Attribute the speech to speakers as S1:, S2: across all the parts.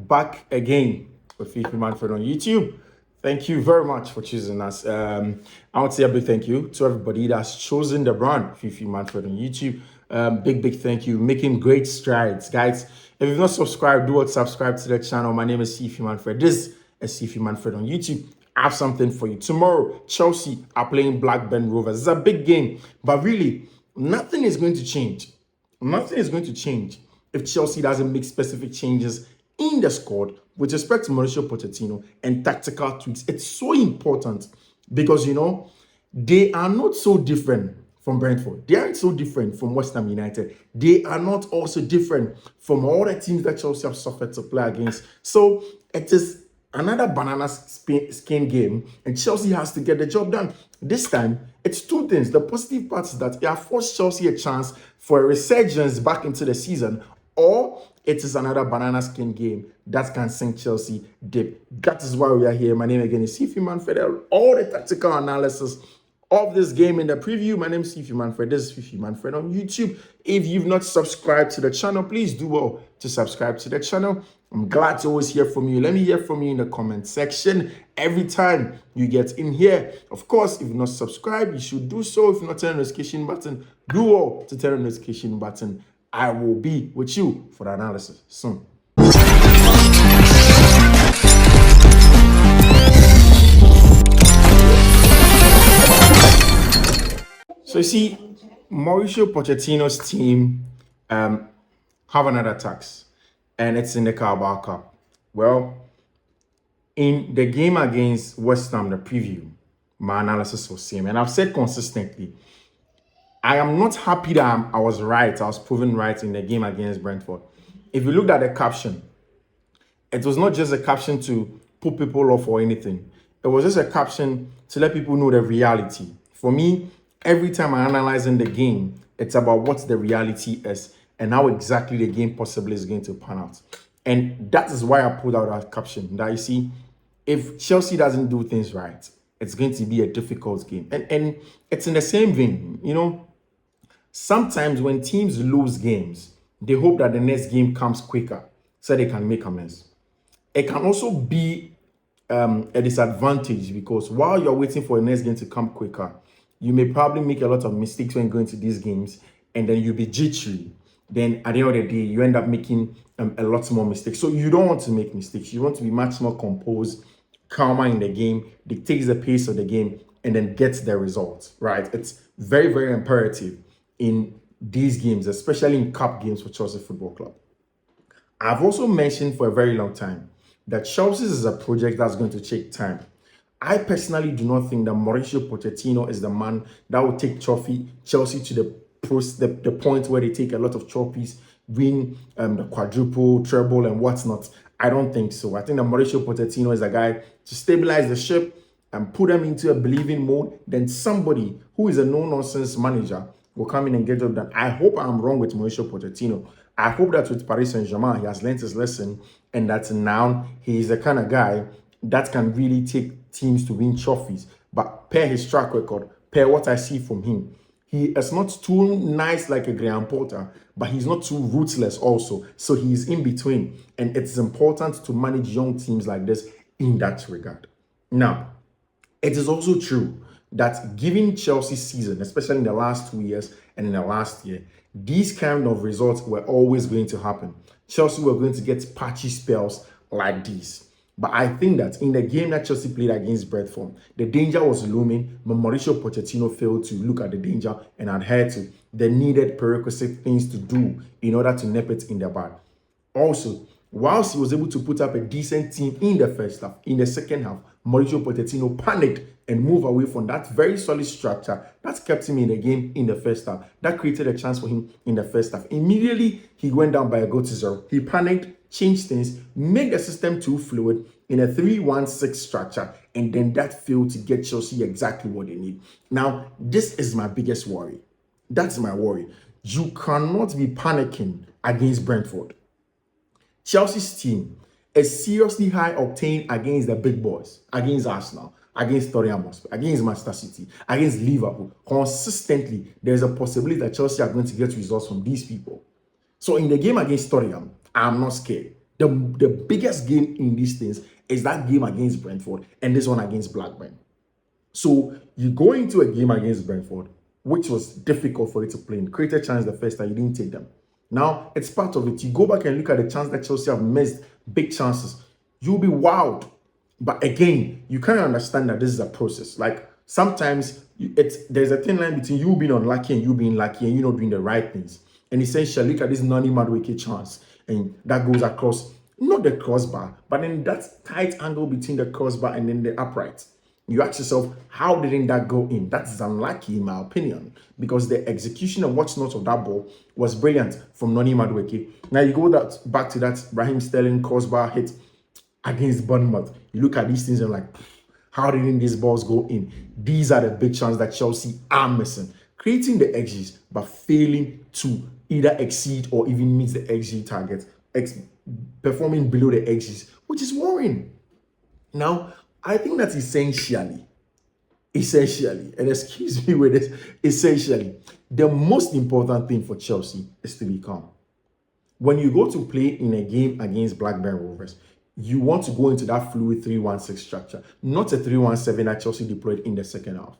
S1: back again with Fiifi-Manfred on YouTube. Thank you very much for choosing us. I want to say a big thank you to everybody that's chosen the brand Fiifi-Manfred on YouTube. Big thank you. Making great strides, guys. If you've not subscribed, do subscribe to the channel. My name is Fiifi-Manfred. This is Fiifi-Manfred on YouTube. I have something for you. Tomorrow, Chelsea are playing Blackburn Rovers. It's a big game, but really, nothing is going to change. Nothing is going to change if Chelsea doesn't make specific changes in the squad with respect to Mauricio Pochettino and tactical tweaks. It's so important because, they are not so different from Brentford. They aren't so different from West Ham United. They are not also different from all the teams that Chelsea have suffered to play against. So it is another banana skin game, and Chelsea has to get the job done. This time, it's two things. The positive part is that it has forced Chelsea a chance for a resurgence back into the season, or it is another banana skin game that can sink Chelsea deep. That is why we are here. My name again is Fiifi-Manfred. All the tactical analysis of this game in the preview. My name is Fiifi-Manfred. This is Fiifi-Manfred on YouTube. If you've not subscribed to the channel, please do well to subscribe to the channel. I'm glad to always hear from you. Let me hear from you in the comment section every time you get in here. Of course, if you're not subscribed, you should do so. If you're not turn the notification button, do well to turn the notification button. I will be with you for the analysis soon. So you see, Mauricio Pochettino's team have another tax, and it's in the Carabao Cup. Well, in the game against West Ham, the preview, my analysis was same, and I've said consistently, I am not happy that I was right. I was proven right in the game against Brentford. If you looked at the caption, it was not just a caption to put people off or anything. It was just a caption to let people know the reality. For me, every time I analyze in the game, it's about what the reality is and how exactly the game possibly is going to pan out. And that is why I put out that caption. That you see, if Chelsea doesn't do things right, it's going to be a difficult game. And it's in the same vein, sometimes when teams lose games, they hope that the next game comes quicker so they can make amends. It can also be a disadvantage because while you're waiting for the next game to come quicker, you may probably make a lot of mistakes when going to these games, and then you'll be jittery. Then at the end of the day, you end up making a lot more mistakes. So you don't want to make mistakes. You want to be much more composed, calmer in the game, dictates the pace of the game, and then gets the results, right? It's very, very imperative in these games, especially in cup games for Chelsea Football Club. I've also mentioned for a very long time that Chelsea is a project that's going to take time. I personally do not think that Mauricio Pochettino is the man that will take Chelsea to the point where they take a lot of trophies, win the quadruple, treble, and whatnot. I don't think so. I think that Mauricio Pochettino is a guy to stabilize the ship and put them into a believing mode. Then somebody who is a no-nonsense manager will come in and get job done. I hope I'm wrong with Mauricio Pochettino. I hope that with Paris Saint-Germain, he has learned his lesson, and that now he is the kind of guy that can really take teams to win trophies. But per his track record, per what I see from him, he is not too nice like a Graham Potter, but he's not too ruthless also. So he's in between. And it's important to manage young teams like this in that regard. Now, it is also true that given Chelsea's season, especially in the last 2 years and in the last year, these kind of results were always going to happen. Chelsea were going to get patchy spells like these. But I think that in the game that Chelsea played against Brentford, the danger was looming, but Mauricio Pochettino failed to look at the danger and adhere to the needed prerequisite things to do in order to nip it in the bud. Also, whilst he was able to put up a decent team in the first half, in the second half, Mauricio Pochettino panicked and moved away from that very solid structure that kept him in the game in the first half. That created a chance for him in the first half. Immediately, he went down by a goal to 0. He panicked, changed things, made the system too fluid in a 3-1-6 structure, and then that failed to get Chelsea exactly what they need. Now, this is my biggest worry. That's my worry. You cannot be panicking against Brentford. Chelsea's team is seriously high octane against the big boys, against Arsenal, against Tottenham Hotspur, against Manchester City, against Liverpool. Consistently, there's a possibility that Chelsea are going to get results from these people. So in the game against Tottenham, I'm not scared. The biggest game in these things is that game against Brentford and this one against Blackburn. So you go into a game against Brentford, which was difficult for you to play in. Created chance the first time, you didn't take them. Now it's part of it. You go back and look at the chance that Chelsea have missed, big chances. You'll be wowed. But again, you can't understand that this is a process. Like sometimes there's a thin line between you being unlucky and you being lucky and you not doing the right things. And essentially, look at this Nani Madueke chance, and that goes across not the crossbar, but then that tight angle between the crossbar and then the upright. You ask yourself, how didn't that go in? That is unlucky, in my opinion, because the execution and what's not of that ball was brilliant from Noni Madueke. Now you go back to that Raheem Sterling crossbar hit against Bournemouth. You look at these things and like, how didn't these balls go in? These are the big chances that Chelsea are missing. Creating the XGs, but failing to either exceed or even meet the XG target, performing below the XGs, which is worrying. Now, I think that essentially, and excuse me with this, essentially, the most important thing for Chelsea is to be calm. When you go to play in a game against Blackburn Rovers, you want to go into that fluid 3-1-6 structure, not a 3-1-7 that Chelsea deployed in the second half.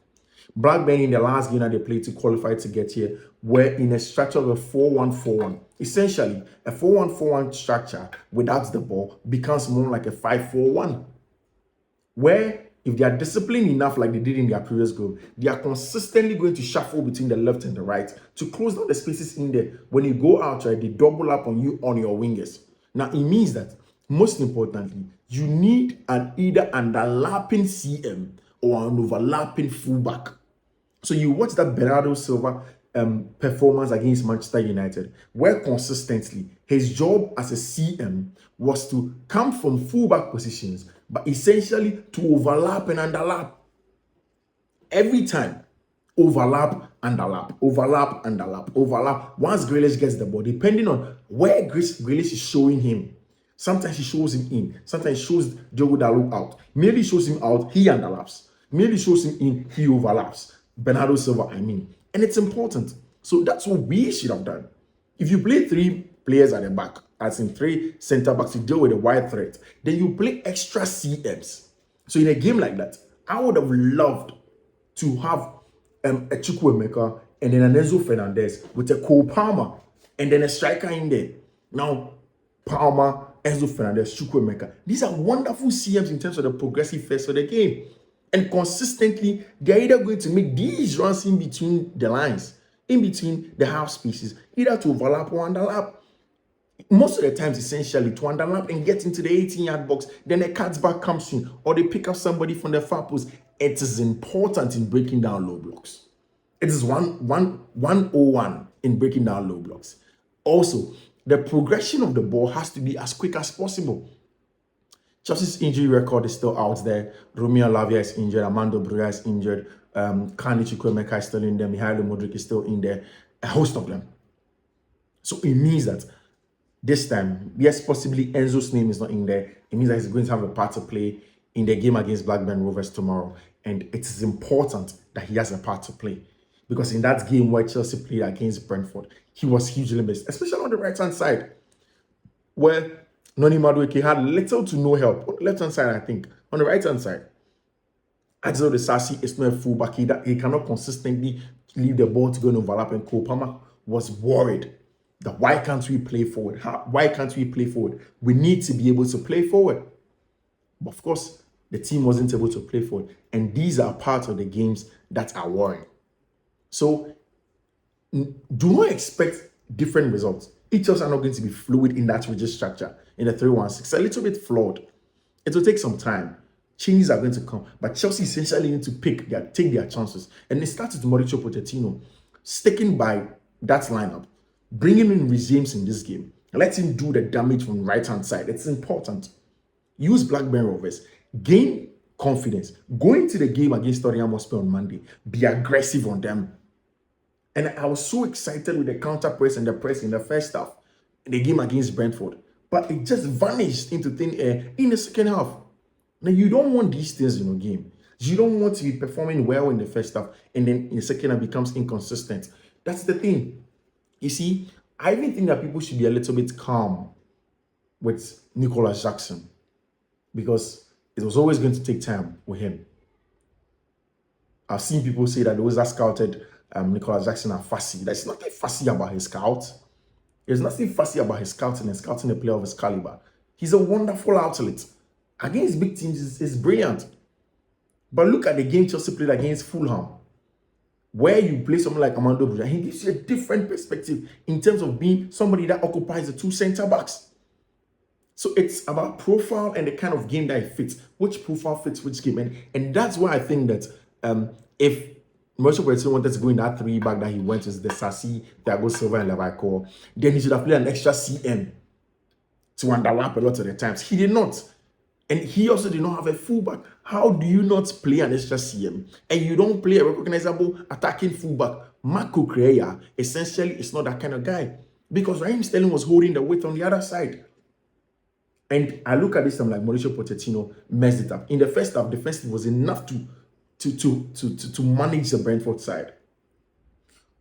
S1: Blackburn in the last game that they played to qualify to get here were in a structure of a 4-1-4-1. Essentially, a 4-1-4-1 structure without the ball becomes more like a 5-4-1. Where if they are disciplined enough like they did in their previous goal, they are consistently going to shuffle between the left and the right to close down the spaces in there. When you go out, right, they double up on you on your wingers. Now, it means that, most importantly, you need either an underlapping CM or an overlapping fullback. So you watch that Bernardo Silva performance against Manchester United, where consistently his job as a CM was to come from fullback positions, but essentially to overlap and underlap. Every time, overlap, underlap, overlap, underlap, overlap. Once Grealish gets the ball, depending on where Grealish is showing him, sometimes he shows him in, sometimes he shows Diogo Dalot out. Maybe shows him out, he underlaps. Maybe shows him in, he overlaps. Bernardo Silva, I mean. And it's important. So that's what we should have done. If you play 3 players at the back, as in 3 center backs to deal with a wide threat, then you play extra CMs. So in a game like that, I would have loved to have a Chukwuemeka and then an Enzo Fernandez with a Cole Palmer and then a striker in there. Now, Palmer, Enzo Fernandez, Chukwuemeka. These are wonderful CMs in terms of the progressive phase of the game. And consistently, they're either going to make these runs in between the lines, in between the half spaces, either to overlap or underlap. Most of the times, essentially, to underlap and get into the 18-yard box, then a cutback comes in, or they pick up somebody from the far post. It is important in breaking down low blocks. It is 101 in breaking down low blocks. Also, the progression of the ball has to be as quick as possible. Chelsea's injury record is still out there. Romeo Lavia is injured. Armando Broja is injured. Kani Chukwuemeka is still in there. Mihailo Mudryk is still in there. A host of them. So it means that this time, yes, possibly Enzo's name is not in there. It means that he's going to have a part to play in the game against Blackburn Rovers tomorrow. And it is important that he has a part to play. Because in that game where Chelsea played against Brentford, he was hugely missed, especially on the right-hand side, where Noni Madueke had little to no help. On the left-hand side, I think. On the right-hand side, Axel Disasi is not a fullback. He cannot consistently leave the ball to go and overlap, and Cole Palmer was worried that why can't we play forward? Why can't we play forward? We need to be able to play forward. But of course, the team wasn't able to play forward. And these are part of the games that are worrying. So do not expect different results. Each of us are not going to be fluid in that rigid structure in the 3-1-6. It's a little bit flawed. It will take some time. Changes are going to come. But Chelsea essentially need to take their chances. And they started with Mauricio Pochettino sticking by that lineup, bringing in Reece James in this game. Let him do the damage from the right-hand side. It's important. Use Blackburn Rovers. Gain confidence. Go into the game against Tottenham Hotspur on Monday. Be aggressive on them. And I was so excited with the counter press and the press in the first half, in the game against Brentford. But it just vanished into thin air in the second half. Now, you don't want these things in your game. You don't want to be performing well in the first half and then in the second half becomes inconsistent. That's the thing. You see, I even think that people should be a little bit calm with Nicholas Jackson, because it was always going to take time with him. I've seen people say that those that scouted Nicholas Jackson are fussy. There's nothing fussy about his scout. There's nothing fussy about his scouting and scouting a player of his caliber. He's a wonderful outlet. Against big teams, is brilliant. But look at the game Chelsea played against Fulham, where you play someone like Amando Buja. He gives you a different perspective in terms of being somebody that occupies the two center backs. So it's about profile and the kind of game that it fits. Which profile fits which game. And that's why I think that if Mauricio Pochettino wanted to go in that 3-back that he went with, the Sassi, Thiago Silva, and Levi, then he should have played an extra CM to underlap a lot of the times. He did not. And he also did not have a fullback. How do you not play an extra CM and you don't play a recognizable attacking fullback? Marco Correa essentially is not that kind of guy, because Raheem Sterling was holding the weight on the other side. And I look at this, I'm like, Mauricio Pochettino messed it up. In the first half, defensive was enough to manage the Brentford side.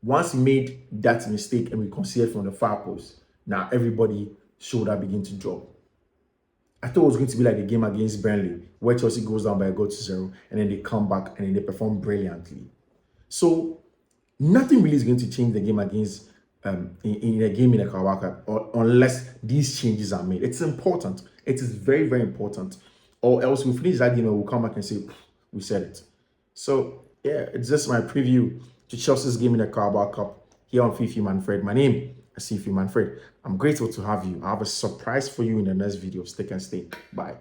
S1: Once he made that mistake and we conceded from the far post, now everybody shoulder begin to drop. I thought it was going to be like the game against Burnley, where Chelsea goes down by a goal to 0, and then they come back and then they perform brilliantly. So nothing really is going to change the game against in a game in a Carabao Cup, unless these changes are made. It's important. It is very, very important. Or else we'll finish that game and we'll come back and say, we said it. So yeah, it's just my preview to Chelsea's game in the Carabao Cup here on Fiifi-Manfred. My name is Fiifi-Manfred. I'm grateful to have you. I have a surprise for you in the next video. Stick and stay. Bye.